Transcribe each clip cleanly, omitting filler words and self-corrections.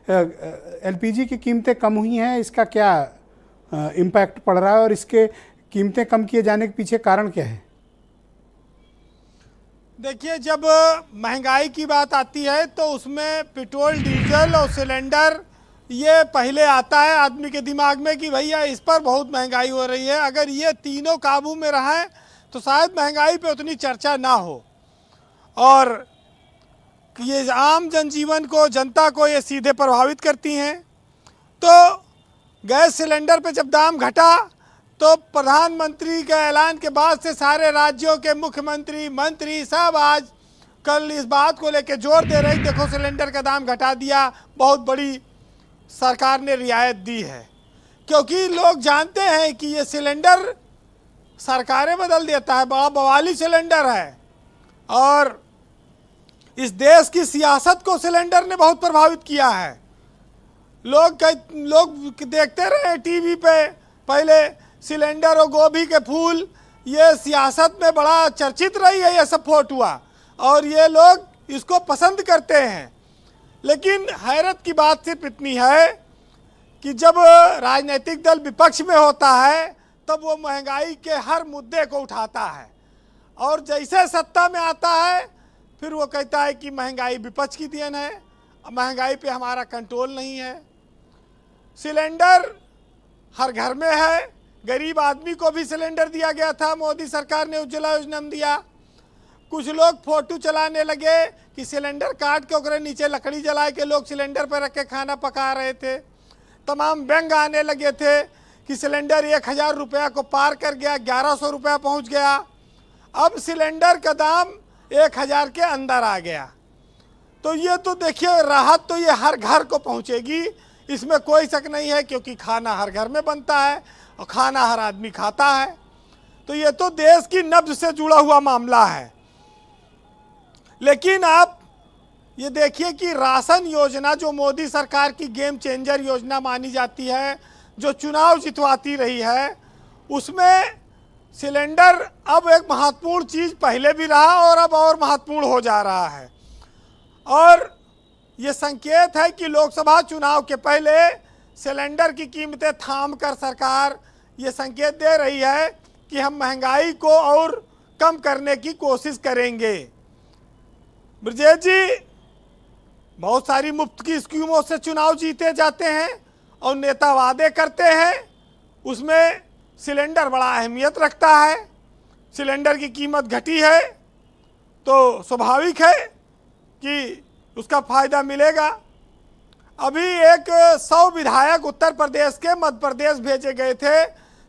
LPG की कीमतें कम हुई हैं, इसका क्या इम्पैक्ट पड़ रहा है और इसके कीमतें कम किए जाने के पीछे कारण क्या है? देखिए, जब महंगाई की बात आती है तो उसमें पेट्रोल, डीजल और सिलेंडर ये पहले आता है आदमी के दिमाग में कि भैया इस पर बहुत महंगाई हो रही है। अगर ये तीनों काबू में रहें तो शायद महंगाई पे उतनी चर्चा ना हो, और ये आम जनजीवन को, जनता को ये सीधे प्रभावित करती हैं। तो गैस सिलेंडर पे जब दाम घटा तो प्रधानमंत्री के ऐलान के बाद से सारे राज्यों के मुख्यमंत्री, मंत्री सब आज कल इस बात को लेकर जोर दे रहे, देखो सिलेंडर का दाम घटा दिया, बहुत बड़ी सरकार ने रियायत दी है। क्योंकि लोग जानते हैं कि ये सिलेंडर सरकारें बदल देता है, बड़ा बवाली सिलेंडर है, और इस देश की सियासत को सिलेंडर ने बहुत प्रभावित किया है। लोग देखते रहे टीवी पे, पहले सिलेंडर और गोभी के फूल ये सियासत में बड़ा चर्चित रही है, ये सब फोटुआ, और ये लोग इसको पसंद करते हैं। लेकिन हैरत की बात सिर्फ इतनी है कि जब राजनीतिक दल विपक्ष में होता है तब वो महंगाई के हर मुद्दे को उठाता है, और जैसे सत्ता में आता है फिर वो कहता है कि महंगाई विपक्ष की देन है, महंगाई पे हमारा कंट्रोल नहीं है। सिलेंडर हर घर में है, गरीब आदमी को भी सिलेंडर दिया गया था, मोदी सरकार ने उज्ज्वला योजना में दिया। कुछ लोग फोटो चलाने लगे कि सिलेंडर काट के ओकरे नीचे लकड़ी जला के लोग सिलेंडर पर रख के खाना पका रहे थे। तमाम व्यंग आने लगे थे कि सिलेंडर 1000 रुपया को पार कर गया, 1100 रुपया पहुँच गया। अब सिलेंडर का दाम 1000 के अंदर आ गया। तो ये तो देखिए, राहत तो ये हर घर को पहुँचेगी, इसमें कोई शक नहीं है, क्योंकि खाना हर घर में बनता है और खाना हर आदमी खाता है। तो ये तो देश की नब्ज से जुड़ा हुआ मामला है। लेकिन आप ये देखिए कि राशन योजना, जो मोदी सरकार की गेम चेंजर योजना मानी जाती है, जो चुनाव जितवाती रही है, उसमें सिलेंडर अब एक महत्वपूर्ण चीज़ पहले भी रहा और अब और महत्वपूर्ण हो जा रहा है। और ये संकेत है कि लोकसभा चुनाव के पहले सिलेंडर की कीमतें थाम कर सरकार ये संकेत दे रही है कि हम महंगाई को और कम करने की कोशिश करेंगे। ब्रजेश जी, बहुत सारी मुफ्त की स्कीमों से चुनाव जीते जाते हैं और नेता वादे करते हैं, उसमें सिलेंडर बड़ा अहमियत रखता है। सिलेंडर की कीमत घटी है तो स्वाभाविक है कि उसका फायदा मिलेगा। अभी 100 विधायक उत्तर प्रदेश के मध्य प्रदेश भेजे गए थे,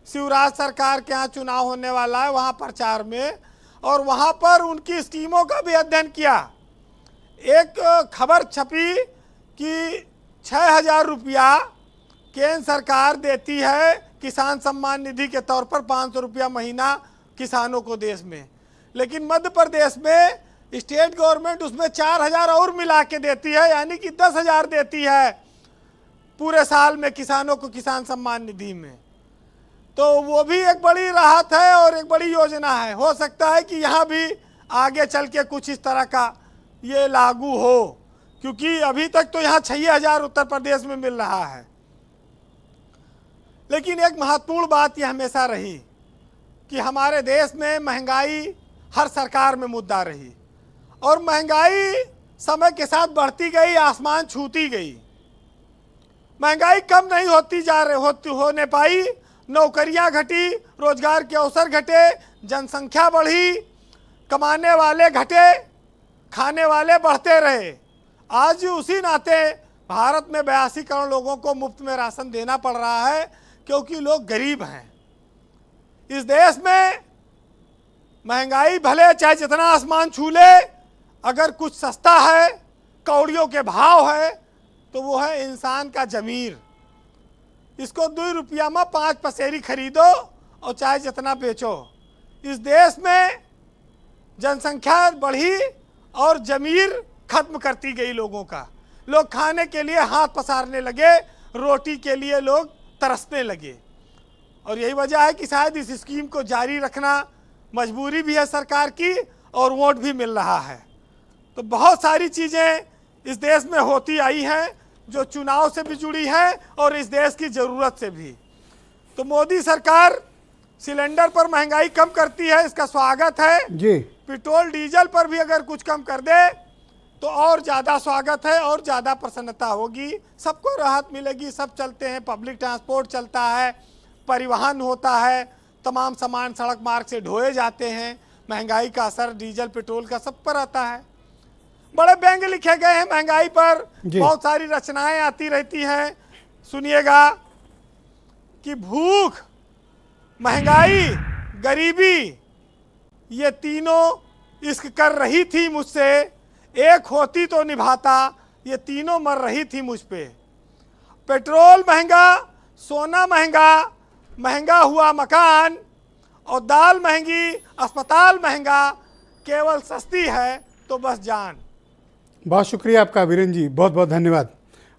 शिवराज सरकार के यहाँ चुनाव होने वाला है, वहाँ प्रचार में, और वहाँ पर उनकी स्कीमों का भी अध्ययन किया। एक खबर छपी कि 6000 रुपया केंद्र सरकार देती है किसान सम्मान निधि के तौर पर, 500 रुपया महीना किसानों को देश में, लेकिन मध्य प्रदेश में स्टेट गवर्नमेंट उसमें 4000 और मिला के देती है, यानी कि 10,000 देती है पूरे साल में किसानों को किसान सम्मान निधि में। तो वो भी एक बड़ी राहत है और एक बड़ी योजना है। हो सकता है कि यहाँ भी आगे चल के कुछ इस तरह का ये लागू हो, क्योंकि अभी तक तो यहाँ 6000 उत्तर प्रदेश में मिल रहा है। लेकिन एक महत्वपूर्ण बात यह हमेशा रही कि हमारे देश में महंगाई हर सरकार में मुद्दा रही, और महंगाई समय के साथ बढ़ती गई, आसमान छूती गई। महंगाई कम नहीं होने पाई, नौकरियां घटी, रोजगार के अवसर घटे, जनसंख्या बढ़ी, कमाने वाले घटे, खाने वाले बढ़ते रहे। आज उसी नाते भारत में 82 करोड़ लोगों को मुफ्त में राशन देना पड़ रहा है, क्योंकि लोग गरीब हैं। इस देश में महंगाई भले चाहे जितना आसमान छू ले, अगर कुछ सस्ता है, कौड़ियों के भाव है, तो वो है इंसान का जमीर। इसको 2 रुपया में 5 पसेरी खरीदो और चाहे जितना बेचो। इस देश में जनसंख्या बढ़ी और जमीर खत्म करती गई लोगों का। लोग खाने के लिए हाथ पसारने लगे, रोटी के लिए लोग तरसने लगे, और यही वजह है कि शायद इस स्कीम को जारी रखना मजबूरी भी है सरकार की, और वोट भी मिल रहा है। तो बहुत सारी चीज़ें इस देश में होती आई हैं जो चुनाव से भी जुड़ी है और इस देश की ज़रूरत से भी। तो मोदी सरकार सिलेंडर पर महंगाई कम करती है, इसका स्वागत है जी। पेट्रोल डीजल पर भी अगर कुछ कम कर दे तो और ज़्यादा स्वागत है और ज़्यादा प्रसन्नता होगी, सबको राहत मिलेगी। सब चलते हैं, पब्लिक ट्रांसपोर्ट चलता है, परिवहन होता है, तमाम सामान सड़क मार्ग से ढोए जाते हैं। महंगाई का असर डीजल पेट्रोल का सब पर आता है। बड़े व्यंग लिखे गए हैं महंगाई पर, बहुत सारी रचनाएं आती रहती हैं। सुनिएगा कि भूख, महंगाई, गरीबी, ये तीनों इश्क कर रही थी मुझसे, एक होती तो निभाता, ये तीनों मर रही थी मुझ पे। पेट्रोल महंगा, सोना महंगा, महंगा हुआ मकान, और दाल महंगी, अस्पताल महंगा, केवल सस्ती है तो बस जान। बहुत शुक्रिया आपका वीरेंद्र जी, बहुत बहुत धन्यवाद।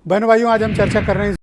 बहनों भाइयों, आज हम चर्चा कर रहे हैं